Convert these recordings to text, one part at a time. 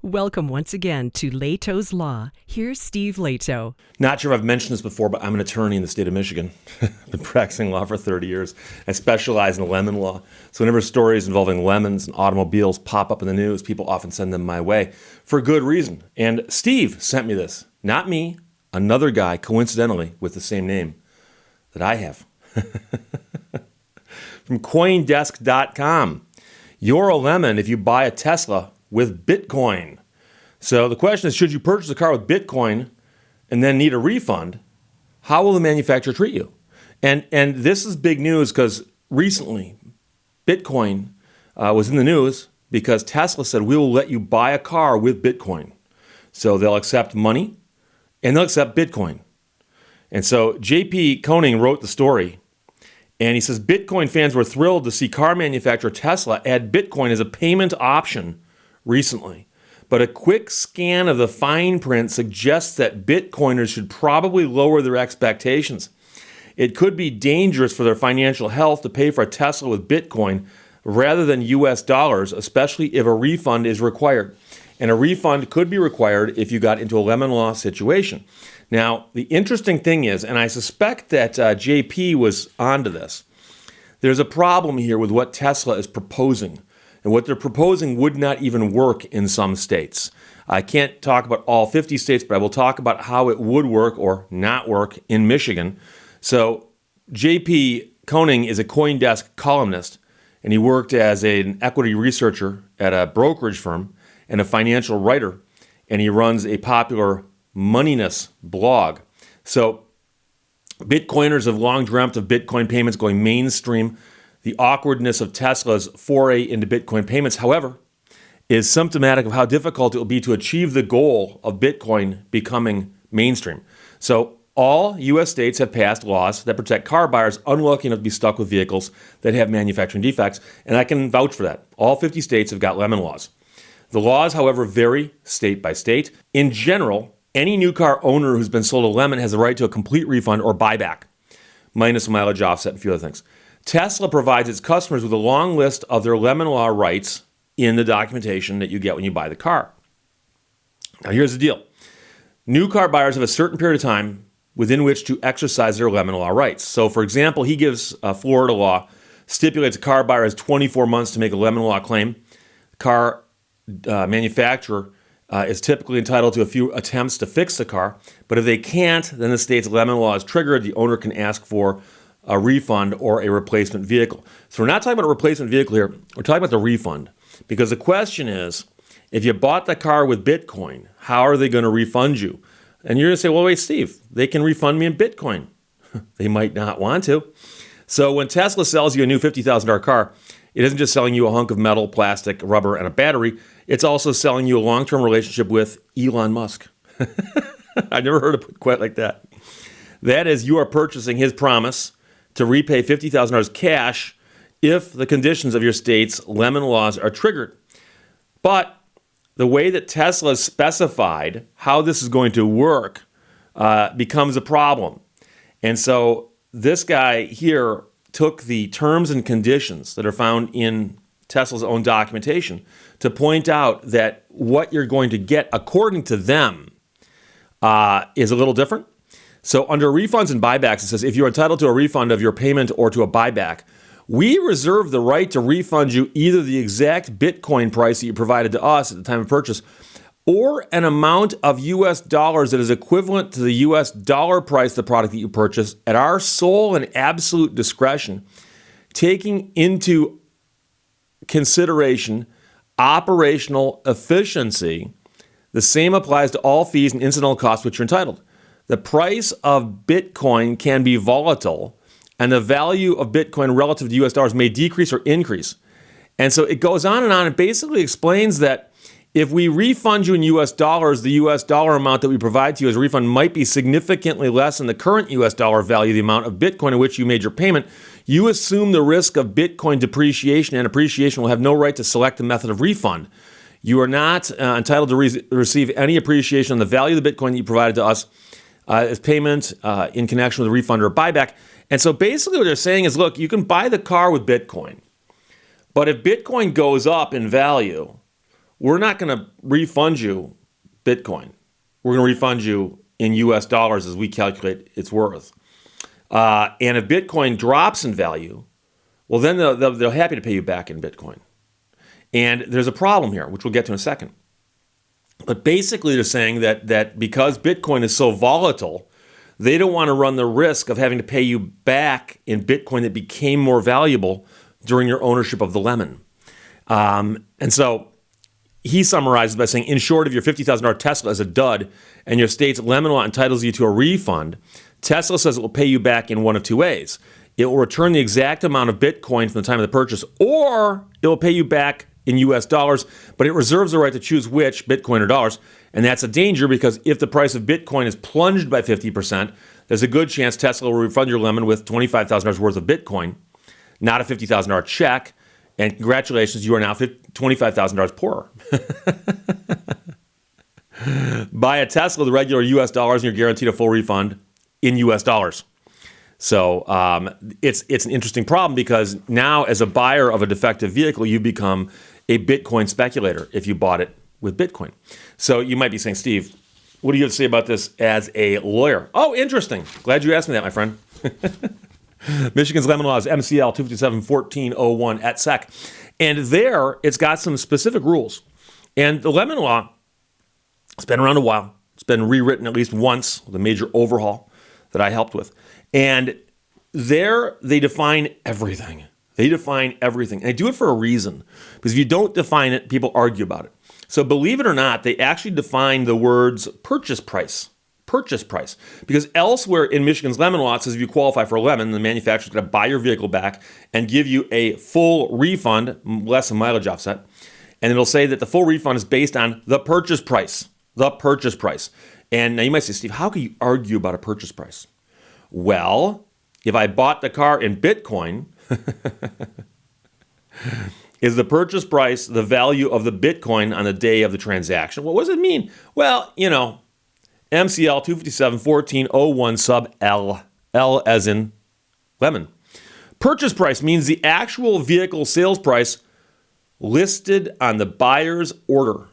Welcome once again to Lehto's Law. Here's Steve Lehto. Not sure if I've mentioned this before, but I'm an attorney in the state of Michigan. I've been practicing law for 30 years. I specialize in lemon law. So whenever stories involving lemons and automobiles pop up in the news, people often send them my way for good reason. And Steve sent me this. Not me, another guy, coincidentally, with the same name that I have. From CoinDesk.com. You're a lemon if you buy a Tesla with Bitcoin. So the question is, should you purchase a car with Bitcoin and then need a refund? How will the manufacturer treat you? And this is big news because recently Bitcoin was in the news because Tesla said, we will let you buy a car with Bitcoin. So they'll accept money and they'll accept Bitcoin. And so J.P. Koning wrote the story. And he says, Bitcoin fans were thrilled to see car manufacturer Tesla add Bitcoin as a payment option recently. But a quick scan of the fine print suggests that Bitcoiners should probably lower their expectations. It could be dangerous for their financial health to pay for a Tesla with Bitcoin rather than US dollars, especially if a refund is required. And a refund could be required if you got into a lemon law situation. Now, the interesting thing is, and I suspect that JP was onto this, there's a problem here with what Tesla is proposing. And what they're proposing would not even work in some states. I can't talk about all 50 states, but I will talk about how it would work or not work in Michigan. So JP Koning is a CoinDesk columnist, and he worked as an equity researcher at a brokerage firm and a financial writer, and he runs a popular moneyness blog. So Bitcoiners have long dreamt of Bitcoin payments going mainstream. The awkwardness of Tesla's foray into Bitcoin payments, however, is symptomatic of how difficult it will be to achieve the goal of Bitcoin becoming mainstream. So all U.S. states have passed laws that protect car buyers unlucky enough to be stuck with vehicles that have manufacturing defects, and I can vouch for that. All 50 states have got lemon laws. The laws, however, vary state by state. In general, any new car owner who's been sold a lemon has the right to a complete refund or buyback, minus a mileage offset and a few other things. Tesla provides its customers with a long list of their lemon law rights in the documentation that you get when you buy the car. Now, here's the deal. New car buyers have a certain period of time within which to exercise their lemon law rights. So, for example, he gives Florida law, stipulates a car buyer has 24 months to make a lemon law claim. Car manufacturer is typically entitled to a few attempts to fix the car. But if they can't, then the state's lemon law is triggered. The owner can ask for a refund or a replacement vehicle. So we're not talking about a replacement vehicle here. We're talking about the refund. Because the question is, if you bought the car with Bitcoin, how are they going to refund you? And you're going to say, well, wait, Steve, they can refund me in Bitcoin. They might not want to. So when Tesla sells you a new $50,000 car, it isn't just selling you a hunk of metal, plastic, rubber, and a battery. It's also selling you a long-term relationship with Elon Musk. I've never heard it put quite like that. That is, you are purchasing his promise to repay $50,000 cash if the conditions of your state's lemon laws are triggered. But the way that Tesla has specified how this is going to work becomes a problem. And so this guy here took the terms and conditions that are found in Tesla's own documentation to point out that what you're going to get, according to them, is a little different. So under refunds and buybacks, it says if you're entitled to a refund of your payment or to a buyback, we reserve the right to refund you either the exact Bitcoin price that you provided to us at the time of purchase or an amount of US dollars that is equivalent to the US dollar price of the product that you purchased at our sole and absolute discretion, taking into consideration operational efficiency. The same applies to all fees and incidental costs which you're entitled. The price of Bitcoin can be volatile, and the value of Bitcoin relative to US dollars may decrease or increase. And so it goes on and on. It basically explains that if we refund you in US dollars, the US dollar amount that we provide to you as a refund might be significantly less than the current US dollar value, the amount of Bitcoin in which you made your payment. You assume the risk of Bitcoin depreciation and appreciation, will have no right to select the method of refund. You are not entitled to receive any appreciation on the value of the Bitcoin that you provided to us as payment in connection with a refund or a buyback. And so basically what they're saying is, look, you can buy the car with Bitcoin, but if Bitcoin goes up in value, we're not going to refund you Bitcoin. We're going to refund you in US dollars as we calculate its worth. And if Bitcoin drops in value, well, then they're happy to pay you back in Bitcoin. And there's a problem here, which we'll get to in a second. But basically, they're saying that because Bitcoin is so volatile, they don't want to run the risk of having to pay you back in Bitcoin that became more valuable during your ownership of the lemon. And so he summarizes by saying, in short, if your $50,000 Tesla is a dud and your state's lemon law entitles you to a refund, Tesla says it will pay you back in one of two ways. It will return the exact amount of Bitcoin from the time of the purchase, or it will pay you back in US dollars, but it reserves the right to choose which, Bitcoin or dollars. And that's a danger because if the price of Bitcoin is plunged by 50%, there's a good chance Tesla will refund your lemon with $25,000 worth of Bitcoin, not a $50,000 check. And congratulations, you are now $25,000 poorer. Buy a Tesla, the regular US dollars, and you're guaranteed a full refund in US dollars. So it's an interesting problem because now as a buyer of a defective vehicle, you become a Bitcoin speculator if you bought it with Bitcoin. So you might be saying, Steve, what do you have to say about this as a lawyer? Oh, interesting. Glad you asked me that, my friend. Michigan's lemon law is MCL 257-1401 at SEC. And there, it's got some specific rules. And the lemon law, it's been around a while. It's been rewritten at least once with a major overhaul that I helped with. And there, they define everything. They define everything. And they do it for a reason. Because if you don't define it, people argue about it. So believe it or not, they actually define the words purchase price. Purchase price. Because elsewhere in Michigan's lemon law, it says if you qualify for a lemon, the manufacturer's going to buy your vehicle back and give you a full refund, less a mileage offset. And it'll say that the full refund is based on the purchase price. The purchase price. And now you might say, Steve, how can you argue about a purchase price? Well, if I bought the car in Bitcoin, is the purchase price the value of the Bitcoin on the day of the transaction? Well, what does it mean? Well, MCL 257-1401 sub L. L as in lemon. Purchase price means the actual vehicle sales price listed on the buyer's order,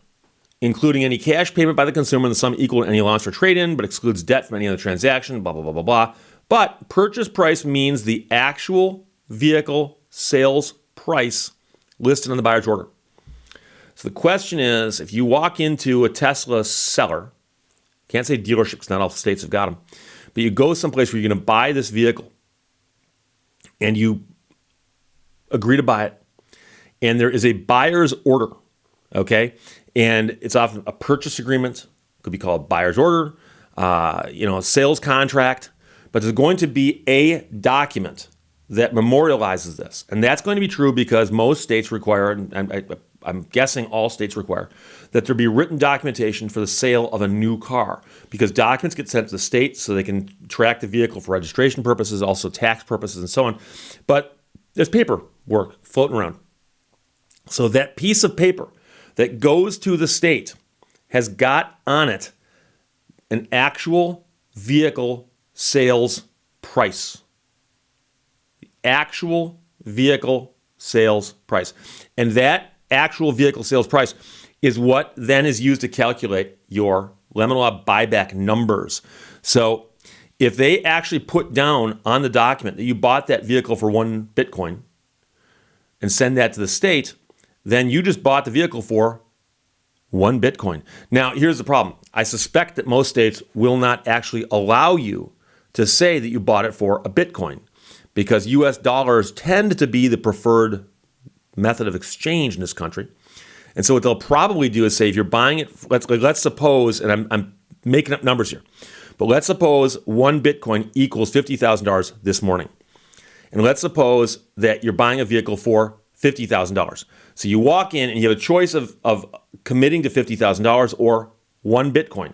including any cash payment by the consumer in the sum equal to any allowance for trade-in, but excludes debt from any other transaction, blah, blah, blah, blah, blah. But purchase price means the actual vehicle sales price listed on the buyer's order. So the question is, if you walk into a Tesla seller, can't say dealership because not all states have got them, but you go someplace where you're going to buy this vehicle and you agree to buy it, and there is a buyer's order, okay? And it's often a purchase agreement, could be called buyer's order, a sales contract, but there's going to be a document that memorializes this. And that's going to be true because most states require, and I'm guessing all states require, that there be written documentation for the sale of a new car, because documents get sent to the state so they can track the vehicle for registration purposes, also tax purposes and so on. But there's paperwork floating around. So that piece of paper that goes to the state has got on it an actual vehicle sales price. The actual vehicle sales price. And that actual vehicle sales price is what then is used to calculate your lemon law buyback numbers. So if they actually put down on the document that you bought that vehicle for 1 Bitcoin and send that to the state, then you just bought the vehicle for 1 Bitcoin. Now, here's the problem. I suspect that most states will not actually allow you to say that you bought it for a Bitcoin, because US dollars tend to be the preferred method of exchange in this country. And so what they'll probably do is say, if you're buying it, let's suppose, and I'm making up numbers here, but let's suppose 1 Bitcoin equals $50,000 this morning. And let's suppose that you're buying a vehicle for $50,000. So you walk in and you have a choice of committing to $50,000 or 1 Bitcoin.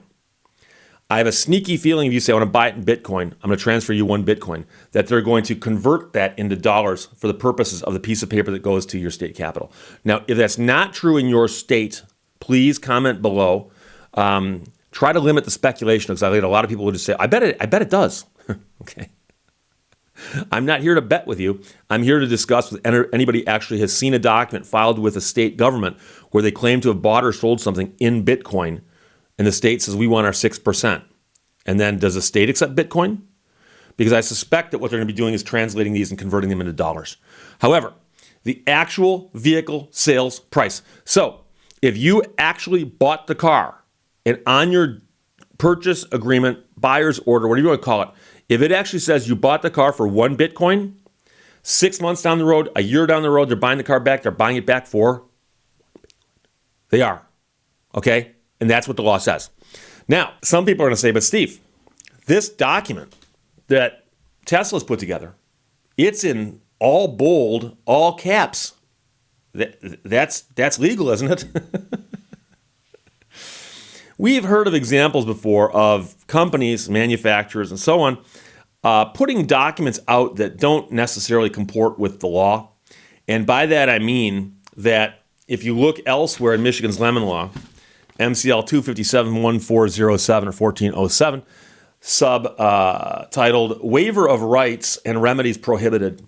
I have a sneaky feeling if you say, I want to buy it in Bitcoin, I'm going to transfer you 1 Bitcoin, that they're going to convert that into dollars for the purposes of the piece of paper that goes to your state capital. Now, if that's not true in your state, please comment below. Try to limit the speculation, because I think a lot of people will just say, I bet it does. Okay. I'm not here to bet with you. I'm here to discuss with anybody actually has seen a document filed with a state government where they claim to have bought or sold something in Bitcoin, and the state says we want our 6%. And then does the state accept Bitcoin? Because I suspect that what they're going to be doing is translating these and converting them into dollars. However, the actual vehicle sales price. So if you actually bought the car and on your purchase agreement, buyer's order, whatever you want to call it, if it actually says you bought the car for 1 Bitcoin, 6 months down the road, a year down the road, they're buying the car back, they're buying it back for, they are. Okay? And that's what the law says. Now, some people are going to say, but Steve, this document that Tesla's put together, it's in all bold, all caps. That's legal, isn't it? We've heard of examples before of companies, manufacturers, and so on, putting documents out that don't necessarily comport with the law. And by that I mean that if you look elsewhere in Michigan's lemon law, MCL 257-1407 or 1407, subtitled Waiver of Rights and Remedies Prohibited.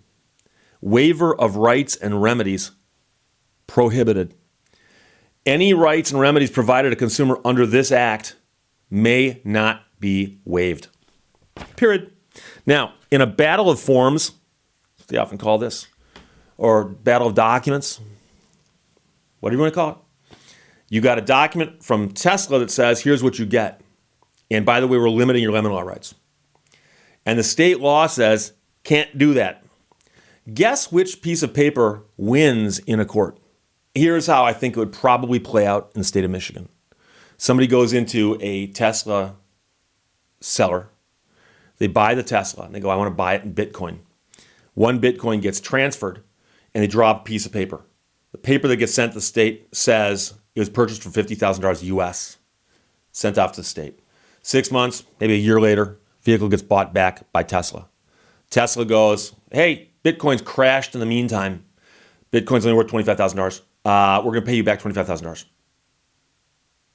Waiver of Rights and Remedies Prohibited. Any rights and remedies provided to a consumer under this act may not be waived. Period. Now, in a battle of forms, they often call this, or battle of documents, whatever you want to call it, you got a document from Tesla that says, here's what you get. And by the way, we're limiting your lemon law rights. And the state law says, can't do that. Guess which piece of paper wins in a court? Here's how I think it would probably play out in the state of Michigan. Somebody goes into a Tesla seller. They buy the Tesla, and they go, I want to buy it in Bitcoin. 1 Bitcoin gets transferred, and they drop a piece of paper. The paper that gets sent to the state says it was purchased for $50,000 US, sent off to the state. 6 months, maybe a year later, vehicle gets bought back by Tesla. Tesla goes, hey, Bitcoin's crashed in the meantime. Bitcoin's only worth $25,000. We're going to pay you back $25,000.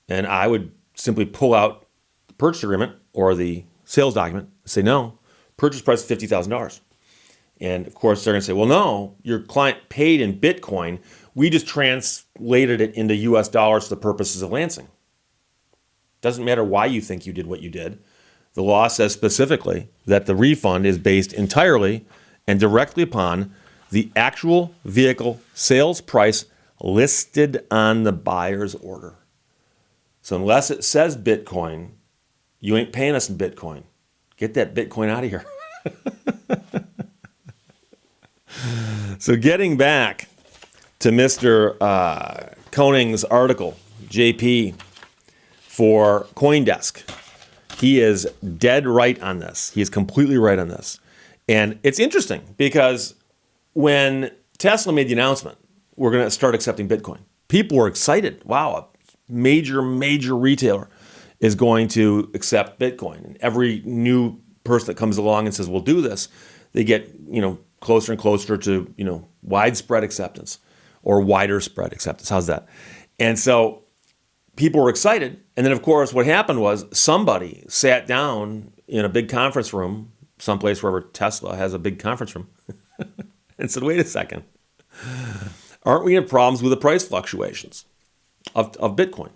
And I would simply pull out the purchase agreement or the sales document and say, no, purchase price is $50,000. And of course, they're going to say, well, no, your client paid in Bitcoin. We just translated it into US dollars for the purposes of Lansing. Doesn't matter why you think you did what you did. The law says specifically that the refund is based entirely and directly upon the actual vehicle sales price listed on the buyer's order. So unless it says Bitcoin, you ain't paying us in Bitcoin. Get that Bitcoin out of here. So getting back to Mr. Koning's article, JP, for CoinDesk, he is dead right on this. He is completely right on this. And it's interesting because when Tesla made the announcement, we're going to start accepting Bitcoin, people were excited. Wow, a major retailer is going to accept Bitcoin. And every new person that comes along and says, we'll do this, they get, closer and closer to, widespread acceptance or wider spread acceptance. How's that? And so people were excited. And then, of course, what happened was somebody sat down in a big conference room, someplace wherever Tesla has a big conference room, and said, wait a second, aren't we in problems with the price fluctuations of Bitcoin?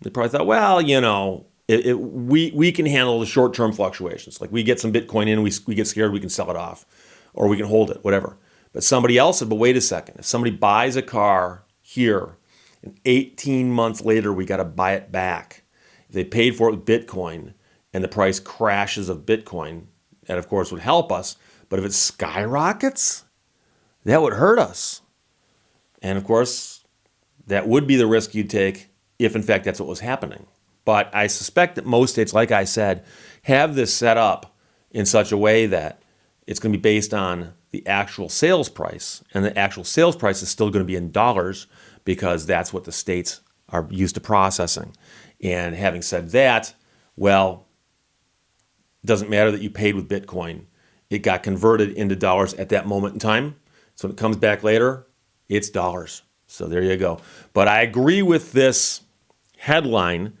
They probably thought, well, we can handle the short-term fluctuations. Like we get some Bitcoin in, we get scared, we can sell it off, or we can hold it, whatever. But somebody else said, but wait a second, if somebody buys a car here, and 18 months later we got to buy it back. If they paid for it with Bitcoin and the price crashes of Bitcoin, that of course would help us. But if it skyrockets, that would hurt us. And of course, that would be the risk you'd take if in fact that's what was happening. But I suspect that most states, like I said, have this set up in such a way that it's going to be based on the actual sales price. And the actual sales price is still going to be in dollars because that's what the states are used to processing. And having said that, well, it doesn't matter that you paid with Bitcoin. It got converted into dollars at that moment in time. So when it comes back later, it's dollars. So there you go. But I agree with this headline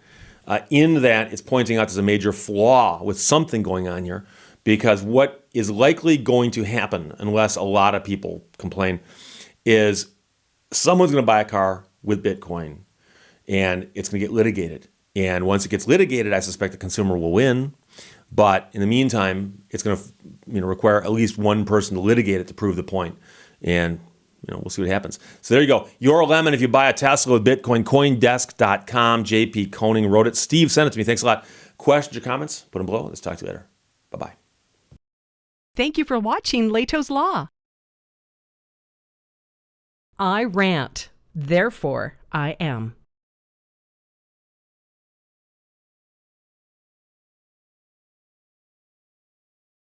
in that it's pointing out there's a major flaw with something going on here, because what is likely going to happen, unless a lot of people complain, is someone's going to buy a car with Bitcoin and it's going to get litigated. And once it gets litigated, I suspect the consumer will win. But in the meantime, it's going to require at least one person to litigate it to prove the point. And we'll see what happens. So there you go. You're a lemon if you buy a Tesla with Bitcoin. Coindesk.com. JP Koning wrote it. Steve sent it to me. Thanks a lot. Questions or comments? Put them below. Let's talk to you later. Bye-bye. Thank you for watching Lehto's Law. I rant, therefore I am.